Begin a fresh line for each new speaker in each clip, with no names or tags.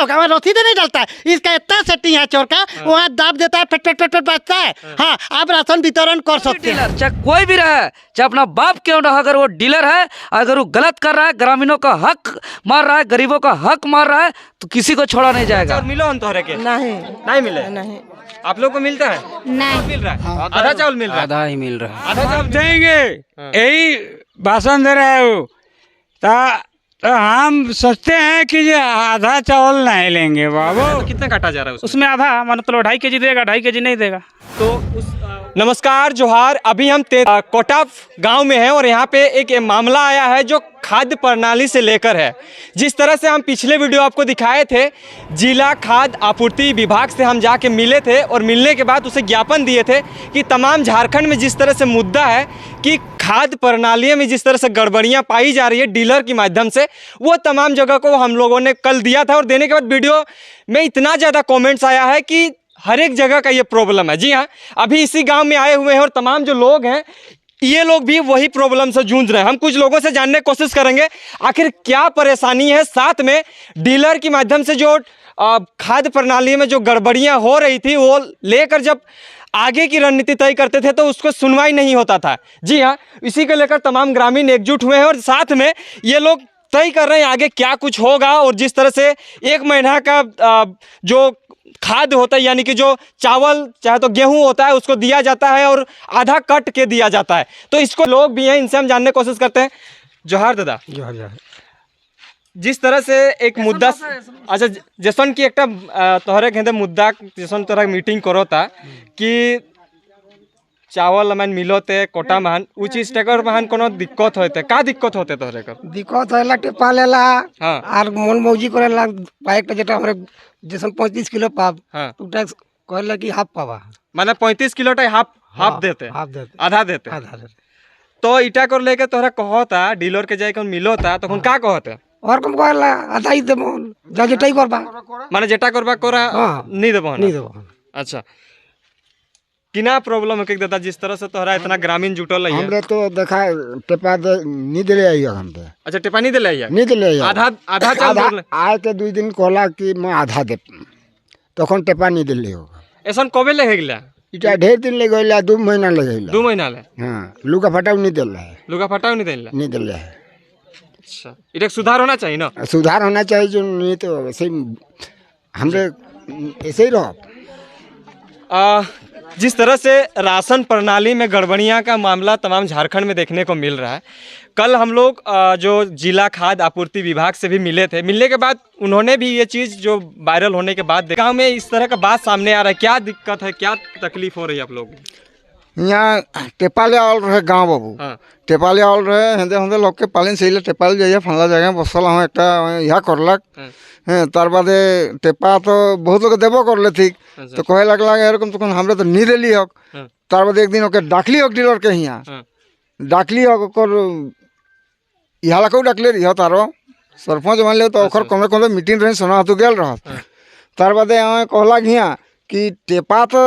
होगा, वहाँ रसीद नहीं डालता है। इसका इतना सेटिंग है चोर का, वहाँ दाब देता है, फट फट फट फट बजता है। हाँ, आप राशन वितरण कर सकते हैं।
चाहे कोई भी रहे, चाहे अपना बाप क्यों ना, अगर वो डीलर है, अगर वो गलत कर रहा है, ग्रामीणों का हक मार रहा है, गरीबों का हक मार रहा है, तो किसी को छोड़ा नहीं जाएगा।
और मिलो तोहरे के नहीं मिले? नहीं। आप लोग को मिलता है? नहीं मिल रहा है। आधा चावल मिल रहा है?
आधा ही मिल रहा है।
आधा चावल
देंगे, यही भाषण दे रहे हो तो हम सोचते हैं कि ये आधा चावल नहीं लेंगे बाबू।
तो कितना काटा जा रहा है
उसमें आधा, मतलब 2.5 kg देगा, 2.5 kg नहीं देगा।
तो नमस्कार जोहार, अभी हम कोटा गांव में हैं और यहाँ पे एक मामला आया है जो खाद्य प्रणाली से लेकर है। जिस तरह से हम पिछले वीडियो आपको दिखाए थे, जिला खाद्य आपूर्ति विभाग से हम जाके मिले थे और मिलने के बाद उसे ज्ञापन दिए थे कि तमाम झारखंड में जिस तरह से मुद्दा है कि खाद्य प्रणाली में जिस तरह से गड़बड़ियाँ पाई जा रही है डीलर के माध्यम से, वो तमाम जगह को हम लोगों ने कल दिया था। और देने के बाद वीडियो में इतना ज़्यादा कॉमेंट्स आया है कि हर एक जगह का ये प्रॉब्लम है। जी हाँ, अभी इसी गांव में आए हुए हैं और तमाम जो लोग हैं ये लोग भी वही प्रॉब्लम से जूझ रहे हैं। हम कुछ लोगों से जानने की कोशिश करेंगे आखिर क्या परेशानी है, साथ में डीलर के माध्यम से जो खाद्य प्रणाली में जो गड़बड़ियां हो रही थी वो लेकर जब आगे की रणनीति तय करते थे तो उसको सुनवाई नहीं होता था। जी हाँ, इसी को लेकर तमाम ग्रामीण एकजुट हुए हैं और साथ में ये लोग तय कर रहे हैं आगे क्या कुछ होगा। और जिस तरह से 1 महीना का जो खाद्य होता है, यानी कि जो चावल चाहे तो गेहूं होता है उसको दिया जाता है और आधा कट के दिया जाता है, तो इसको लोग भी हैं, इनसे हम जानने की कोशिश करते हैं। जोहार दादा। जोहार। जिस तरह से एक मुद्दा, अच्छा जैसन की एक तोहरे कहते मुद्दा जैसन तोहरा मीटिंग करो था कि चावल हमें मिलोते कोटा महान उ चीज टेकर महान कोनो दिक्कत होते, का दिक्कत होते तोहरे कर?
दिक्कत होला टेपा लेला।
हाँ।
और मन मौजी करेला बाइक जेटा हमरे जैसन 35 किलो पाब।
हाँ।
तू टैक्स कहला कि हाफ पावा,
माने 35 किलो हाफ देते, आधा देते। तो इटा कर लेके तोहरा कहता डीलर के जाए मिलोता तो का कहते?
और कम कहला आधा ही देबो, जा जेटाई करबा,
माने जेटा करबा कोरा नहीं देबो।
नहीं देबो।
अच्छा, किना प्रॉब्लम है दादा जिस तरह से तोहरा इतना ग्रामीण जुटल है?
हमरे तो देखा टेपा नहीं दिले आई हम पे।
अच्छा, टेपा नहीं दिले आई?
नहीं दिले आई।
आधा चावल
आए तो 2 दिन कहला कि मैं आधा दे, तखन टेपा नहीं दिले हो।
ऐसा कबे ले गेला?
इटा ढेर दिन ले गइला, 2 महीना ले गइला।
2 महीना ले?
हां, लुगा फटाव नहीं दिला है।
लुगा फटाव नहीं दिला? नहीं
दिला है।
अच्छा, इटा सुधार होना चाहिए ना?
सुधार होना चाहिए, जो नहीं तो वैसे हमरे ऐसे ही रहो।
जिस तरह से राशन प्रणाली में गड़बड़ियां का मामला तमाम झारखंड में देखने को मिल रहा है, कल हम लोग जो जिला खाद्य आपूर्ति विभाग से भी मिले थे, मिलने के बाद उन्होंने भी ये चीज़ जो वायरल होने के बाद गांव में इस तरह का बात सामने आ रहा है। क्या दिक्कत है, क्या तकलीफ हो रही है आप लोग?
यहाँ टेपाले आल रहे गाँव बाबू।
हाँ।
टेपाले आल रहे हेंदे हेंदे लोग के पालन से टेपाल जाइए फला जगह बसल हूँ एक यहाँ करलक। हाँ, तार बादे टेपा तो बहुत लोग देवो कर ले ठीक। तो कहे लगला एरकम तक हमरे तो नहीं दिली हक। तार बादे एक दिन ओके डाकली हक डीलर के यहाँ डाकली हक ओकर यहाँ लको डाकले रही तारो सरपंच मान ले तो ओकर कमे कमे मीटिंग रही सुना तो गेल रहा। तार बादे कहला यहाँ कि टेपा तो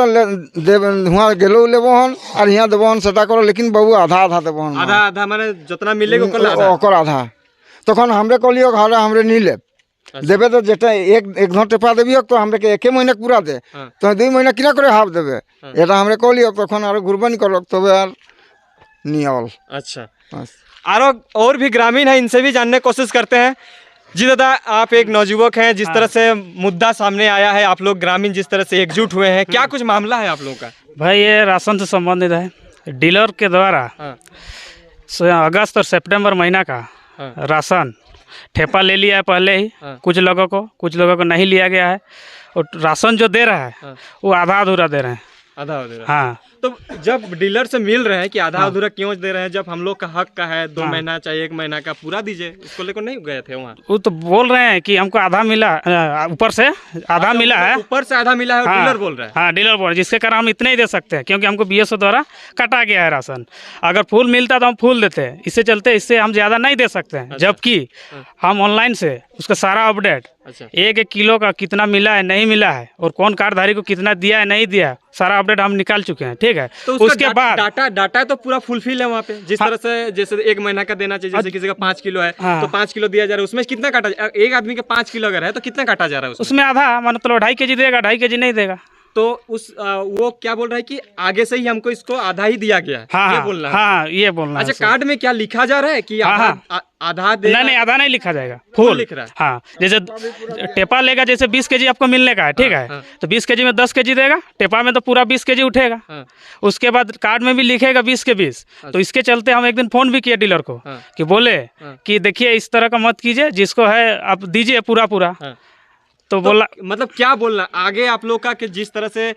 हुआ गेलो लेबहन और यहाँ देबहन सेटा करो, लेकिन बाबू आधा आधा देबहन।
आधा आधा माने जितना मिलेगा
ओकर आधा। तखन हमरे कहलियो घर हमरे नहीं ले देवे तो जेटा एक घंटे टेपा देवी तो हमरे के 1 महीना पूरा दे। तो 2 महीना किना करे हाफ देवे एटा हमरे कहलियो तखन आरो गुरबानी करलक तबे यार नहीं आवल।
अच्छा, और भी ग्रामीण है, इनसे भी जानने की कोशिश करते हैं। जी दादा, आप एक नौजुवक हैं, जिस तरह से मुद्दा सामने आया है, आप लोग ग्रामीण जिस तरह से एकजुट हुए हैं, क्या कुछ मामला है आप लोगों का?
भाई ये राशन से संबंधित है। डीलर के द्वारा अगस्त और सितंबर महीना का राशन ठेपा ले लिया है पहले ही। कुछ लोगों को नहीं लिया गया है और राशन जो दे रहा है वो आधा अधूरा दे रहे हैं।
आधा अधूरा?
हाँ।
तो जब डीलर से मिल रहे हैं कि आधा अधूरा क्यों दे रहे हैं, जब हम लोग का हक का है 2 महीना चाहे 1 महीना का पूरा दीजिए, इसको लेकर नहीं गए थे वहाँ?
वो तो बोल रहे हैं कि हमको आधा मिला, ऊपर से आधा मिला है,
ऊपर से आधा मिला है।
हाँ,
डीलर बोल रहा है? हाँ,
डीलर बोल रहे हैं, जिसके कारण हम इतने ही दे सकते हैं क्योंकि हमको बीएसओ द्वारा काटा गया है राशन। अगर फूल मिलता तो हम फूल देते हैं, इससे चलते इससे हम ज़्यादा नहीं दे सकते हैं। जबकि हम ऑनलाइन से उसका सारा अपडेट
अच्छा।
1-1 किलो का कितना मिला है नहीं मिला है और कौन कार्डधारी को कितना दिया है नहीं दिया है, सारा अपडेट हम निकाल चुके हैं। ठीक है,
तो
उसके बाद
डाटा तो पूरा फुलफिल है वहाँ पे, जिस तरह से जैसे 1 महीना का देना चाहिए, जैसे किसी का 5 किलो है
हाँ।
तो 5 किलो दिया जा रहा है, उसमें कितना काटा, एक आदमी का 5 किलो अगर है तो कितना काटा जा रहा है
उसमें आधा, मतलब 2.5 kg देगा, 2.5 kg नहीं देगा।
तो उस वो क्या बोल रहा है कि आगे से ही हमको इसको आधा ही दिया गया है,
हाँ
ये बोलना है।
हाँ, ये बोलना है।
अच्छा, कार्ड में क्या लिखा जा रहा है कि
हाँ,
आधा दे?
नहीं, आधा नहीं लिखा जाएगा, फुल
लिख रहा है।
हाँ, जैसे टेपा लेगा, जैसे 20 kg आपको मिलने का है, ठीक है, तो 20 kg में 10 kg देगा, टेपा में तो पूरा 20 kg उठेगा। उसके बाद कार्ड में भी लिखेगा 20 के 20। तो इसके चलते हम एक दिन फोन भी किए डीलर को कि बोले कि देखिए इस तरह का मत कीजिए, जिसको है आप दीजिए पूरा। तो बोला,
मतलब क्या बोलना आगे आप लोग का कि जिस तरह से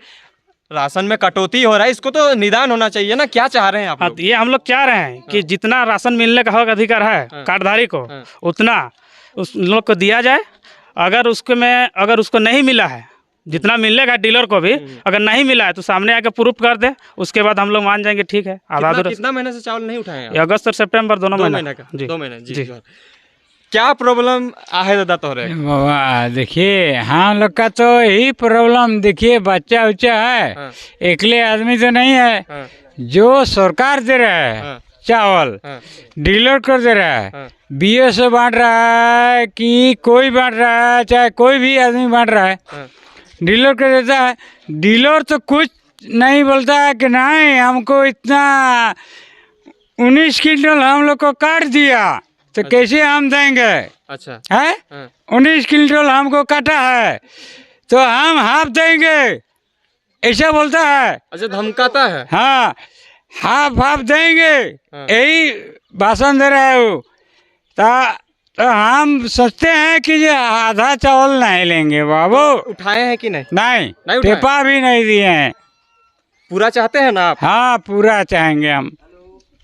राशन में कटौती हो रहा है, इसको तो निदान होना चाहिए ना, क्या चाह रहे हैं आप
हाँ,
लोग?
ये हम लोग चाह रहे हैं कि जितना राशन मिलने का हक अधिकार है कार्डधारी को, उतना उस लोग को दिया जाए। अगर उसको नहीं मिला है, जितना मिलने का डीलर को भी अगर नहीं मिला है तो सामने आके प्रूफ कर दे, उसके बाद हम लोग मान जाएंगे ठीक है।
कितना महीने से चावल नहीं उठाए हैं?
अगस्त और सितंबर दोनों
महीना का, 2 महीने जी। क्या प्रॉब्लम है दादा तोहरे?
बाबा देखिए, हम लोग का तो यही प्रॉब्लम, देखिए बच्चा उच्चा है, एकले आदमी तो नहीं है। जो सरकार दे रहा है चावल, डीलर को दे रहा है, बीओ से बांट रहा है कि कोई बांट रहा है, चाहे कोई भी आदमी बांट रहा है, डीलर को देता है। डीलर तो कुछ नहीं बोलता है कि नहीं हमको इतना 19 क्विंटल हम लोग को काट दिया, तो कैसे हम देंगे?
अच्छा
है 19 क्विंटल हमको काटा है तो हम हाफ देंगे, ऐसा बोलता है।
अच्छा, धमकाता है।
हाँ, हाफ देंगे, यही भाषण दे रहा है वो। तो हम सोचते हैं कि ये आधा चावल नहीं लेंगे बाबू।
उठाए हैं कि नहीं?
नहीं,
उठाए।
टेपा भी नहीं दिए हैं।
पूरा चाहते हैं ना आप?
हाँ, पूरा चाहेंगे हम।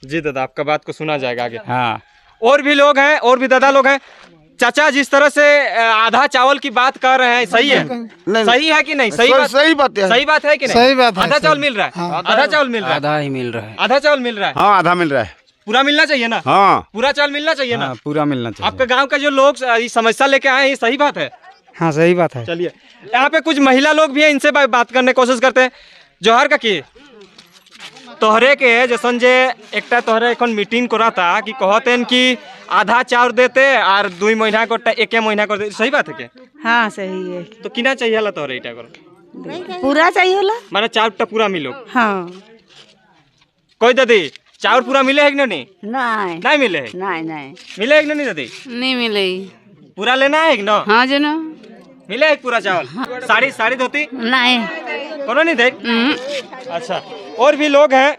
जी दादा, आपका बात को सुना जाएगा आगे।
हाँ,
और भी लोग हैं, और भी दादा लोग हैं। चाचा, जिस तरह से आधा चावल की बात कर रहे हैं, सही है? सही है कि नहीं? सही बात है कि नहीं?
सही बात है।
आधा चावल मिल रहा है? आधा चावल मिल रहा है?
आधा ही मिल रहा है।
आधा चावल मिल रहा है?
हाँ, आधा मिल रहा है।
पूरा मिलना चाहिए ना?
हाँ,
पूरा चावल मिलना चाहिए ना?
पूरा मिलना चाहिए।
आपका गांव का जो लोग ये समस्या लेके आए हैं, ये सही बात है?
हाँ, सही बात है।
चलिए, यहाँ पे कुछ महिला लोग भी हैं, इनसे बात करने की कोशिश करते हैं। जोहर का की तोहरे के जैसन जे एकटा तोहरे एखन मीटिंग करा था कि कहते हैं कि आधा चाउर देते और 2 महीना को 1 महीना कर देते, सही बात है क्या?
हाँ, सही है।
तो किना चाहिए ला तोहरे इटा कर
पूरा चाहिए ला?
माने चाउर पूरा मिलो।
हाँ।
कोई दादी चाउर पूरा मिले है कि नहीं?
नहीं,
नहीं मिले है?
नहीं
मिले है कि नहीं दादी?
नहीं मिले।
पूरा लेना है कि ना?
हाँ जो ना
मिले है पूरा चावल? साड़ी धोती
नहीं,
कोनो नहीं दे? अच्छा, और भी लोग हैं,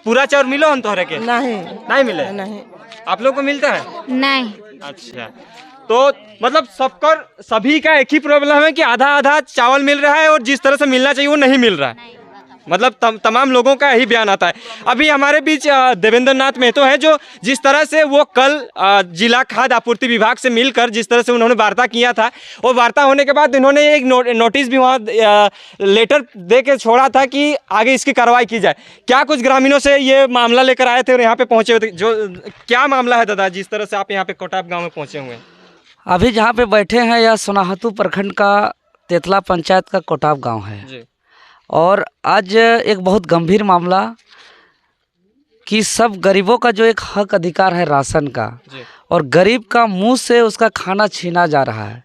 पूरा चावल मिलो हम तोहरे के? नहीं मिले? नहीं। आप लोग को मिलता है?
नहीं।
अच्छा, तो मतलब सभी का एक ही प्रॉब्लम है कि आधा आधा चावल मिल रहा है और जिस तरह से मिलना चाहिए वो नहीं मिल रहा है। मतलब तमाम लोगों का यही बयान आता है। अभी हमारे बीच देवेंद्र नाथ महतो है, जो जिस तरह से वो कल जिला खाद्य आपूर्ति विभाग से मिलकर जिस तरह से उन्होंने वार्ता किया था, और वार्ता होने के बाद उन्होंने एक नोटिस भी वहाँ लेटर दे के छोड़ा था कि आगे इसकी कार्रवाई की जाए। क्या कुछ ग्रामीणों से ये मामला लेकर आए थे और यहाँ पे पहुँचे हुए थे? जो क्या मामला है दादा, जिस तरह से आप यहाँ पे कोटाप गाँव में पहुँचे हुए हैं?
अभी जहाँ पे बैठे हैं यह सोनाहतू प्रखंड का तेतला पंचायत का कोटाप गाँव है
जी।
और आज एक बहुत गंभीर मामला कि सब गरीबों का जो एक हक अधिकार है राशन का, और गरीब का मुंह से उसका खाना छीना जा रहा है।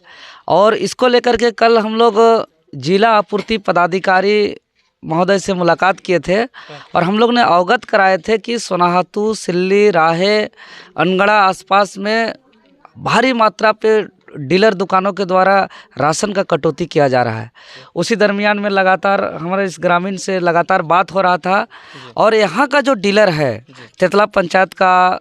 और इसको लेकर के कल हम लोग जिला आपूर्ति पदाधिकारी महोदय से मुलाकात किए थे और हम लोग ने अवगत कराए थे कि सोनाहतू, सिल्ली, राहे, अनगढ़ा आसपास में भारी मात्रा पे डीलर दुकानों के द्वारा राशन का कटौती किया जा रहा है। उसी दरमियान में लगातार हमारे इस ग्रामीण से लगातार बात हो रहा था, और यहाँ का जो डीलर है तेतला पंचायत का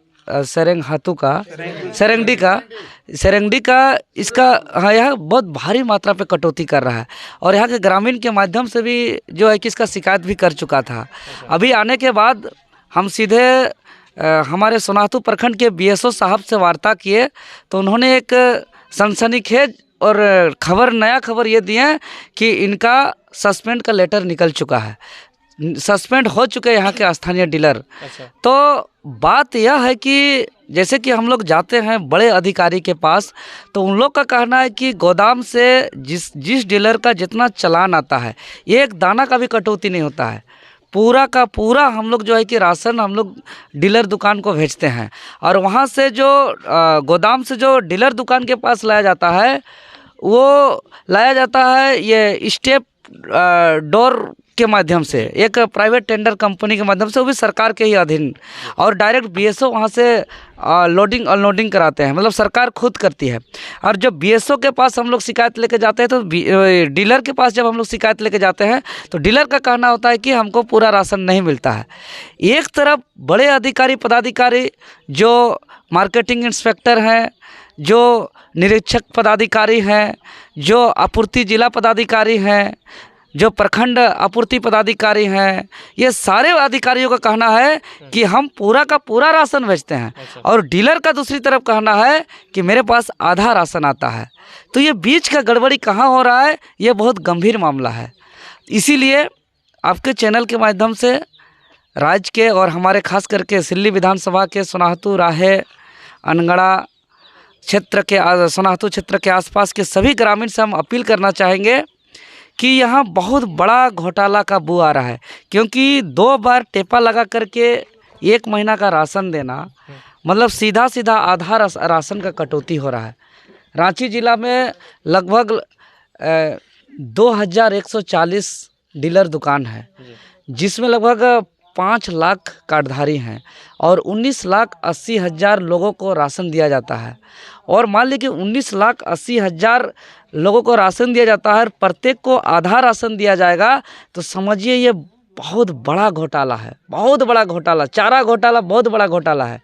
सेरेंगडी का इसका हाँ यहाँ बहुत भारी मात्रा पे कटौती कर रहा है, और यहाँ के ग्रामीण के माध्यम से भी जो है कि इसका शिकायत भी कर चुका था। अभी आने के बाद हम सीधे हमारे सोनाहतू प्रखंड के बीएसओ साहब से वार्ता किए, तो उन्होंने एक सनसनीखेज और नया खबर ये दिए कि इनका सस्पेंड का लेटर निकल चुका है, सस्पेंड हो चुके हैं यहाँ के स्थानीय डीलर। तो बात यह है कि जैसे कि हम लोग जाते हैं बड़े अधिकारी के पास, तो उन लोग का कहना है कि गोदाम से जिस डीलर का जितना चालान आता है, एक दाना का भी कटौती नहीं होता है। पूरा का पूरा हम लोग जो है कि राशन हम लोग डीलर दुकान को भेजते हैं, और वहाँ से जो गोदाम से जो डीलर दुकान के पास लाया जाता है, वो लाया जाता है ये स्टेप डोर के माध्यम से, एक प्राइवेट टेंडर कंपनी के माध्यम से, वो भी सरकार के ही अधीन, और डायरेक्ट बीएसओ वहाँ से लोडिंग अनलोडिंग कराते हैं, मतलब सरकार खुद करती है। और जब बीएसओ के पास हम लोग शिकायत लेके जाते हैं, तो डीलर के पास जब हम लोग शिकायत लेके जाते हैं, तो डीलर का कहना होता है कि हमको पूरा राशन नहीं मिलता है। एक तरफ बड़े अधिकारी पदाधिकारी जो मार्केटिंग इंस्पेक्टर हैं, जो निरीक्षक पदाधिकारी हैं, जो आपूर्ति जिला पदाधिकारी हैं, जो प्रखंड आपूर्ति पदाधिकारी हैं, ये सारे अधिकारियों का कहना है कि हम पूरा का पूरा राशन भेजते हैं, और डीलर का दूसरी तरफ कहना है कि मेरे पास आधा राशन आता है। तो ये बीच का गड़बड़ी कहाँ हो रहा है, ये बहुत गंभीर मामला है। इसीलिए आपके चैनल के माध्यम से राज्य के और हमारे खास करके सिल्ली विधानसभा के सोनाहतू राहे अनगढ़ा क्षेत्र के सोनाहतू क्षेत्र के आसपास के सभी ग्रामीण से हम अपील करना चाहेंगे कि यहाँ बहुत बड़ा घोटाला का बू आ रहा है, क्योंकि 2 बार टेपा लगा करके 1 महीना का राशन देना, मतलब सीधा सीधा आधा राशन का कटौती हो रहा है। रांची जिला में लगभग 2140 डीलर दुकान है, जिसमें लगभग 5 लाख कार्डधारी हैं, और 19,80,000 लोगों को राशन दिया जाता है। और मान लीजिए कि 19,80,000 लोगों को राशन दिया जाता है, प्रत्येक को आधा राशन दिया जाएगा, तो समझिए ये बहुत बड़ा घोटाला है, बहुत बड़ा घोटाला, चारा घोटाला, बहुत बड़ा घोटाला है।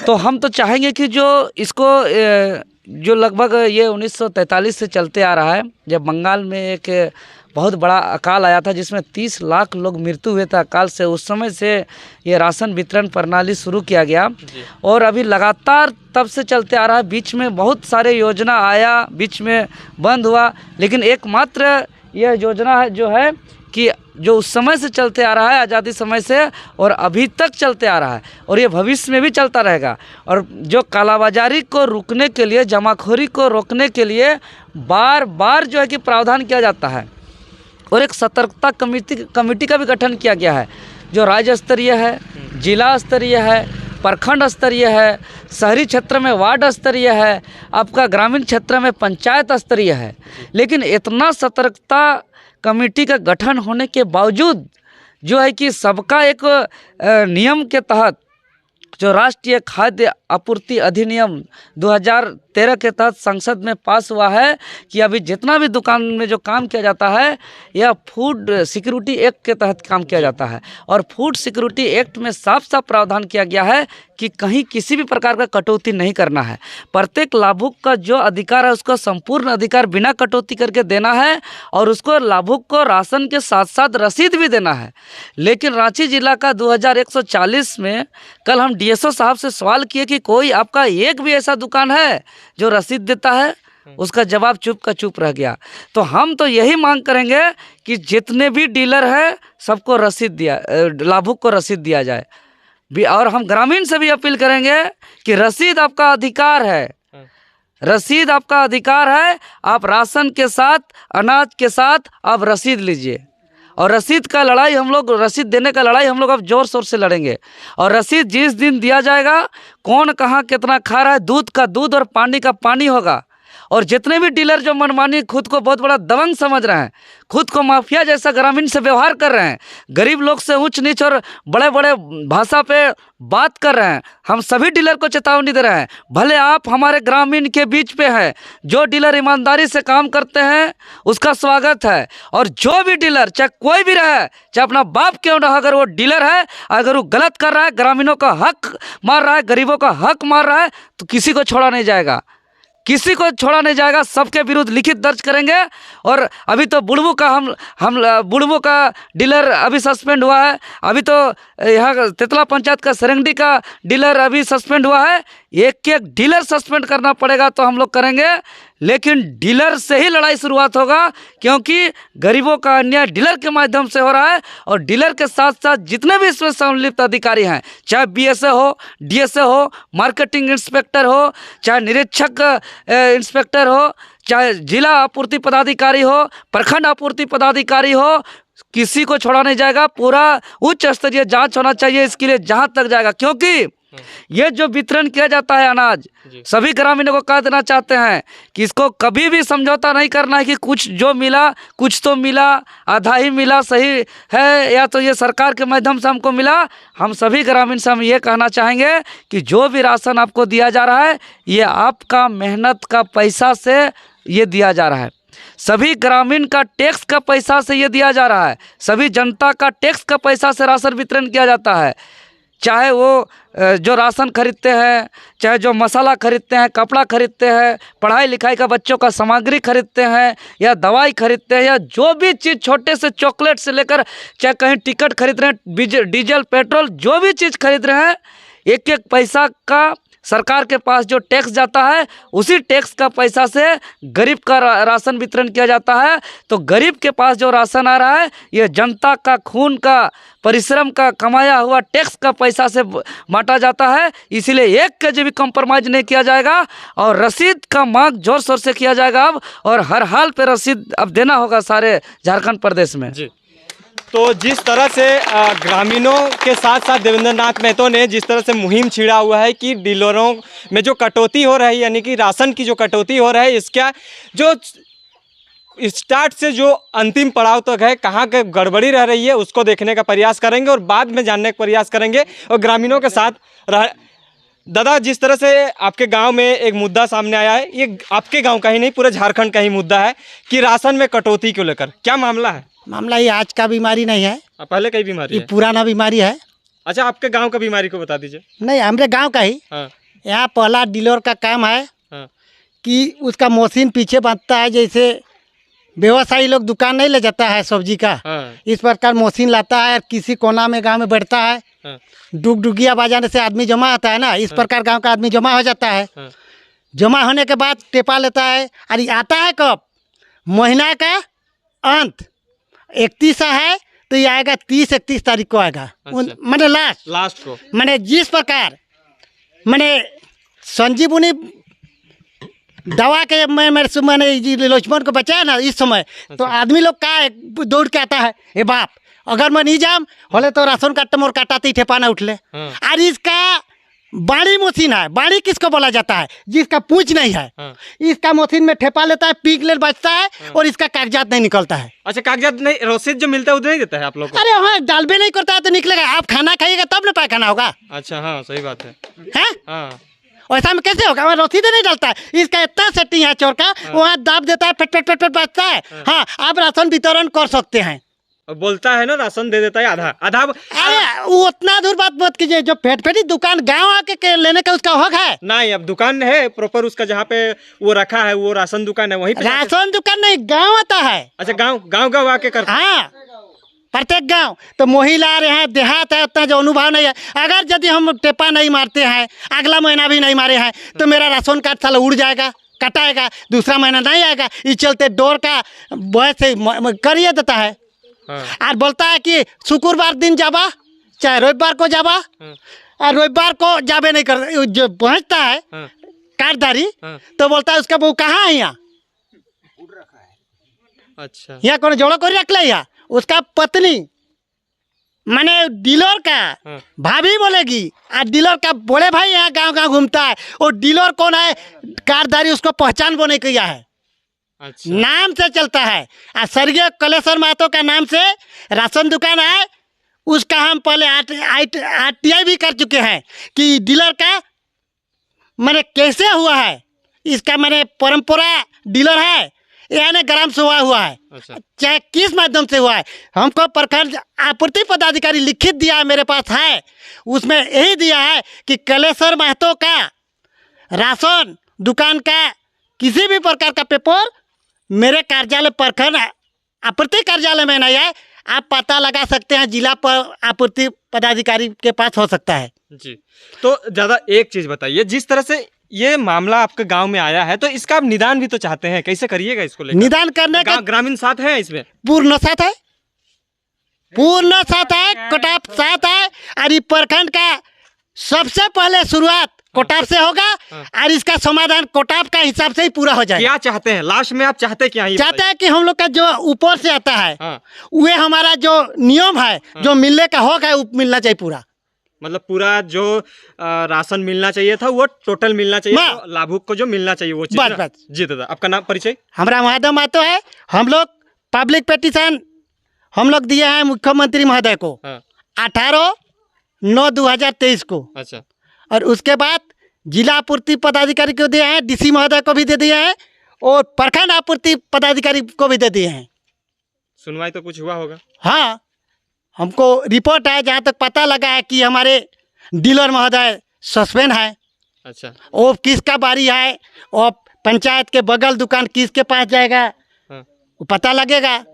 तो हम तो चाहेंगे कि जो इसको जो लगभग ये 1943 से चलते आ रहा है, जब बंगाल में एक बहुत बड़ा अकाल आया था जिसमें 30 लाख लोग मृत्यु हुए थे अकाल से, उस समय से ये राशन वितरण प्रणाली शुरू किया गया, और अभी लगातार तब से चलते आ रहा है। बीच में बहुत सारे योजना आया, बीच में बंद हुआ, लेकिन एकमात्र यह योजना है जो है कि जो उस समय से चलते आ रहा है, आज़ादी समय से, और अभी तक चलते आ रहा है, और ये भविष्य में भी चलता रहेगा। और जो कालाबाजारी को रोकने के लिए, जमाखोरी को रोकने के लिए बार बार जो है कि प्रावधान किया जाता है, और एक सतर्कता कमेटी का भी गठन किया गया है, जो राज्य स्तरीय है, जिला स्तरीय है, प्रखंड स्तरीय है, शहरी क्षेत्र में वार्ड स्तरीय है, आपका ग्रामीण क्षेत्र में पंचायत स्तरीय है। लेकिन इतना सतर्कता कमेटी का गठन होने के बावजूद जो है कि सबका एक नियम के तहत, जो राष्ट्रीय खाद्य आपूर्ति अधिनियम 2013 के तहत संसद में पास हुआ है कि अभी जितना भी दुकान में जो काम किया जाता है, यह फूड सिक्योरिटी एक्ट के तहत काम किया जाता है। और फूड सिक्योरिटी एक्ट में साफ साफ प्रावधान किया गया है कि कहीं किसी भी प्रकार का कटौती नहीं करना है। प्रत्येक लाभुक का जो अधिकार है, उसको संपूर्ण अधिकार बिना कटौती करके देना है, और उसको लाभुक को राशन के साथ साथ रसीद भी देना है। लेकिन रांची जिला का 2140 में कल हम डीएसओ साहब से सवाल किए कि कोई आपका एक भी ऐसा दुकान है जो रसीद देता है, उसका जवाब चुप का चुप रह गया। तो हम तो यही मांग करेंगे कि जितने भी डीलर हैं सबको रसीद दिया, लाभुक को रसीद दिया जाए। और हम ग्रामीण से भी अपील करेंगे कि रसीद आपका अधिकार है, रसीद आपका अधिकार है। आप राशन के साथ, अनाज के साथ आप रसीद लीजिए, और रसीद का लड़ाई हम लोग, रसीद देने का लड़ाई हम लोग अब ज़ोर शोर से लड़ेंगे। और रसीद जिस दिन दिया जाएगा, कौन कहाँ कितना खा रहा है, दूध का दूध और पानी का पानी होगा। और जितने भी डीलर जो मनमानी खुद को बहुत बड़ा दबंग समझ रहे हैं, खुद को माफिया जैसा ग्रामीण से व्यवहार कर रहे हैं, गरीब लोग से ऊंच नीच और बड़े बड़े भाषा पे बात कर रहे हैं, हम सभी डीलर को चेतावनी दे रहे हैं। भले आप हमारे ग्रामीण के बीच पे हैं, जो डीलर ईमानदारी से काम करते हैं उसका स्वागत है। और जो भी डीलर, चाहे कोई भी रहे, चाहे अपना बाप क्यों ना, अगर वो डीलर है, अगर वो गलत कर रहा है, ग्रामीणों का हक मार रहा है, गरीबों का हक मार रहा है, तो किसी को छोड़ा नहीं जाएगा, किसी को छोड़ा नहीं जाएगा। सबके विरुद्ध लिखित दर्ज करेंगे। और अभी तो बुढ़बू का हम बुढ़बू का डीलर अभी सस्पेंड हुआ है, अभी तो यहाँ तेतला पंचायत का सरंगडी का डीलर अभी सस्पेंड हुआ है। एक एक डीलर सस्पेंड करना पड़ेगा तो हम लोग करेंगे, लेकिन डीलर से ही लड़ाई शुरुआत होगा, क्योंकि गरीबों का अन्याय डीलर के माध्यम से हो रहा है। और डीलर के साथ साथ जितने भी इसमें संलिप्त अधिकारी हैं, चाहे बीएसए हो, डीएसए हो, मार्केटिंग इंस्पेक्टर हो, चाहे निरीक्षक इंस्पेक्टर हो, चाहे जिला आपूर्ति पदाधिकारी हो, प्रखंड आपूर्ति पदाधिकारी हो, किसी को छोड़ा नहीं जाएगा। पूरा उच्च स्तरीय जांच होना चाहिए इसके लिए, जहां तक जाएगा। क्योंकि ये जो वितरण किया जाता है अनाज, सभी ग्रामीणों को कह देना चाहते हैं कि इसको कभी भी समझौता नहीं करना है कि कुछ जो मिला कुछ तो मिला, आधा ही मिला सही है, या तो ये सरकार के माध्यम से हमको मिला। हम सभी ग्रामीण से हम ये कहना चाहेंगे कि जो भी राशन आपको दिया जा रहा है, ये आपका मेहनत का पैसा से ये दिया जा रहा है। सभी ग्रामीण का टैक्स का पैसा से ये दिया जा रहा है। सभी जनता का टैक्स का पैसा से राशन वितरण किया जाता है। चाहे वो जो राशन खरीदते हैं, चाहे जो मसाला खरीदते हैं, कपड़ा खरीदते हैं, पढ़ाई लिखाई का बच्चों का सामग्री खरीदते हैं, या दवाई खरीदते हैं, या जो भी चीज़, छोटे से चॉकलेट से लेकर चाहे कहीं टिकट खरीद रहे हैं, डीजल पेट्रोल जो भी चीज़ खरीद रहे हैं, एक एक पैसा का सरकार के पास जो टैक्स जाता है, उसी टैक्स का पैसा से गरीब का राशन वितरण किया जाता है। तो गरीब के पास जो राशन आ रहा है, ये जनता का खून का, परिश्रम का, कमाया हुआ टैक्स का पैसा से बांटा जाता है। इसीलिए एक केजी भी कंप्रोमाइज़ नहीं किया जाएगा और रसीद का मांग जोर शोर से किया जाएगा अब, और हर हाल पे रसीद अब देना होगा सारे झारखंड प्रदेश में।
जी, तो जिस तरह से ग्रामीणों के साथ साथ देवेंद्र नाथ महतो ने जिस तरह से मुहिम छिड़ा हुआ है कि डीलरों में जो कटौती हो रही है, यानी कि राशन की जो कटौती हो रहा है, इसका जो स्टार्ट से जो अंतिम पड़ाव तक है, कहाँ के गड़बड़ी रह रही है, उसको देखने का प्रयास करेंगे और बाद में जानने का प्रयास करेंगे और ग्रामीणों के साथ रह। दादा, जिस तरह से आपके गांव में एक मुद्दा सामने आया है, ये आपके गांव का ही नहीं पूरे झारखंड का ही मुद्दा है कि राशन में कटौती को लेकर क्या मामला है?
मामला ये आज का बीमारी नहीं है,
पहले कई बीमारी
ये
है।
पुराना बीमारी है।
अच्छा, आपके गांव का बीमारी को बता दीजिए।
नहीं, हमारे गांव का ही।
हाँ।
यहाँ पहला डीलर का काम है
हाँ।
कि उसका मशीन पीछे बांधता है, जैसे व्यवसायी लोग दुकान नहीं ले जाता है सब्जी का,
हाँ।
इस प्रकार मशीन लाता है, किसी कोना में गांव में बैठता है,
हाँ।
डुगिया बजाने से आदमी जमा होता है ना, इस प्रकार गांव का आदमी जमा हो जाता है।
हाँ।
जमा होने के बाद टेपा लेता है, और ये आता है कब? महीना का अंत 31 है तो ये आएगा 30-31 तारीख को आएगा।
अच्छा।
मैंने
लास्ट को
मैंने जिस प्रकार मैंने संजीवनी दवा के मैंने लक्ष्मण को बचाया ना इस समय, तो आदमी लोग का दौड़ के आता है, ए बाप अगर मैं नहीं जाम होले तो राशन काटम और काटाते ही ठेपा ना उठले। और इसका बाड़ी मशीन है। बाड़ी किसको बोला जाता है? जिसका पूंछ नहीं है। इसका मशीन में ठेपा लेता है, पीक ले बचता है, और इसका कागजात नहीं निकलता है।
अच्छा, कागजात नहीं, रसीद जो मिलता है वो नहीं देता है आप लोग को?
अरे हाँ, डालबे नहीं करता है तो निकलेगा। आप खाना खाइएगा तब ना पायखाना होगा।
अच्छा, हाँ सही बात है।
हैं?
हाँ।
ऐसा में कैसे होगा? वहाँ रसीद नहीं डालता है। इसका इतना सेटिंग है चोर का, वहाँ दाब देता है, फट फट फट फट बचता है। हाँ, आप राशन वितरण कर सकते हैं।
बोलता है ना, राशन दे देता है आधा आधा।
अरे वो उतना दूर बात मत कीजिए। जो फेटी दुकान गांव आके लेने का उसका हक है।
नहीं, अब दुकान है प्रॉपर उसका, जहाँ पे वो रखा है वो राशन दुकान है, वहीं पे
राशन दुकान नहीं, गांव आता है।
अच्छा, गांव आके करता है।
हाँ, प्रत्येक गांव। तो महिला आ रहे हैं, देहात है, उतना जो अनुभव नहीं है। अगर यदि हम टेपा नहीं मारते हैं, अगला महीना भी नहीं मारे हैं, तो मेरा राशन कार्ड साला उड़ जाएगा, कटाएगा, दूसरा महीना नहीं आएगा। इस चलते डोर का बहस से करिए देता है। और बोलता है कि शुक्रवार दिन जाबा, चाहे रविवार को जाबा, और रविवार को जाबे नहीं कर। जो पहुँचता है कार्डधारी, तो बोलता है उसका बहू कहाँ है यहाँ?
अच्छा,
यहाँ कौन जोड़ो को रख ले? यहाँ उसका पत्नी माने डीलर का भाभी बोलेगी, और डीलर का बोले भाई यहाँ गांव घूमता है, और डीलर कौन है? कार्डधारी उसको पहचान बोने किया है।
अच्छा।
नाम से चलता है। और स्वर्गीय कलेश्वर महतो का नाम से राशन दुकान है, उसका हम पहले RTI भी कर चुके हैं कि डीलर का मैंने कैसे हुआ है। इसका मैंने परंपरा डीलर है, यानी ग्राम से हुआ है।
अच्छा।
चाहे किस माध्यम से हुआ है, हमको प्रखंड आपूर्ति पदाधिकारी लिखित दिया है, मेरे पास है। उसमें यही दिया है कि कलेश्वर महतो का राशन दुकान का किसी भी प्रकार का पेपर मेरे कार्यालय प्रखंड आपूर्ति कार्यालय में नहीं है। आप पता लगा सकते हैं, जिला पर आपूर्ति पदाधिकारी के पास हो सकता है।
जी, तो ज़्यादा एक चीज़ बताइए, जिस तरह से ये मामला आपके गांव में आया है तो इसका आप निदान भी तो चाहते हैं, कैसे करिएगा इसको लेकर?
निदान करने का
ग्रामीण साथ है इसमें?
पूर्ण साथ है, पूर्ण साथ है, कोटाप साथ है। और ये प्रखंड का सबसे पहले शुरुआत कोटाप से होगा और इसका समाधान कोटाप का हिसाब से ही पूरा हो जाएगा।
क्या चाहते हैं लास्ट में, आप चाहते क्या हैं?
चाहते हैं कि हम लोग का जो ऊपर से आता है
हाँ।
वे हमारा जो नियम है जो मिलने का हक है वो मिलना चाहिए पूरा।
मतलब पूरा जो राशन मिलना चाहिए था वो टोटल मिलना चाहिए, तो लाभुक को जो मिलना चाहिए वो चीज।
बस बस
जी दादा, आपका नाम परिचय?
हमारा महादेव महतो है। हम लोग पब्लिक पिटीशन हम लोग दिए हैं मुख्यमंत्री महोदय को 18/9/2023 को।
अच्छा।
और उसके बाद जिला आपूर्ति पदाधिकारी को दिए हैं, डीसी महोदय को भी दे दिए हैं और प्रखंड आपूर्ति पदाधिकारी को भी दे दिए हैं।
सुनवाई तो कुछ हुआ होगा?
हाँ, हमको रिपोर्ट है जहाँ तक पता लगा है कि हमारे डीलर महोदय सस्पेंड है।
अच्छा।
वो किसका बारी है, वो पंचायत के बगल दुकान किसके पास जाएगा वो पता लगेगा।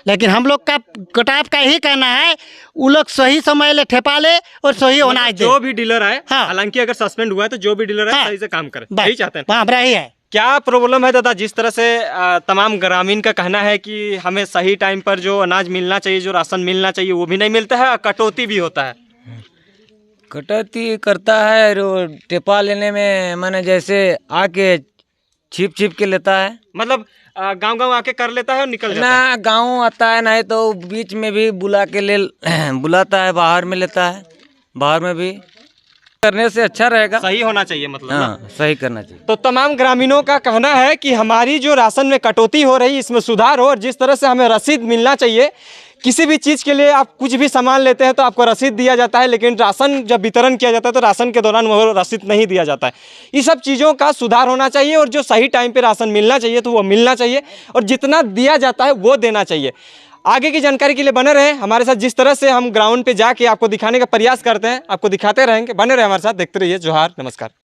लेकिन हम लोग का कोटाप का ही कहना है वो लोग सही समय ले ठेपा ले और सही अनाज दे।
जो भी डीलर है,
हाँ।
हालांकि अगर सस्पेंड हुआ है तो जो भी डीलर है
हाँ।
सही से काम करे,
बस,
यही चाहते हैं।
हमारा ही है।
क्या प्रॉब्लम है दादा, जिस तरह से तमाम ग्रामीण का कहना है कि हमें सही टाइम पर जो अनाज मिलना चाहिए, जो राशन मिलना चाहिए वो भी नहीं मिलता है, कटौती भी होता है?
कटौती करता है टेपा लेने में, मैंने जैसे आके छिप के लेता है।
मतलब गांव आके कर लेता है और निकल जाता है?
ना गांव आता है, नहीं तो बीच में भी बुलाता है, बाहर में लेता है, बाहर में भी करने से अच्छा रहेगा।
सही होना चाहिए मतलब।
हाँ, सही करना चाहिए।
तो तमाम ग्रामीणों का कहना है कि हमारी जो राशन में कटौती हो रही, इसमें सुधार हो, और जिस तरह से हमें रसीद मिलना चाहिए, किसी भी चीज़ के लिए आप कुछ भी सामान लेते हैं तो आपको रसीद दिया जाता है, लेकिन राशन जब वितरण किया जाता है तो राशन के दौरान वो रसीद नहीं दिया जाता है। ये सब चीज़ों का सुधार होना चाहिए और जो सही टाइम पे राशन मिलना चाहिए तो वो मिलना चाहिए, और जितना दिया जाता है वो देना चाहिए। आगे की जानकारी के लिए बने रहें हमारे साथ। जिस तरह से हम ग्राउंड पे जाके आपको दिखाने का प्रयास करते हैं, आपको दिखाते रहेंगे। बने रहे हमारे साथ, देखते रहिए जोहार, नमस्कार।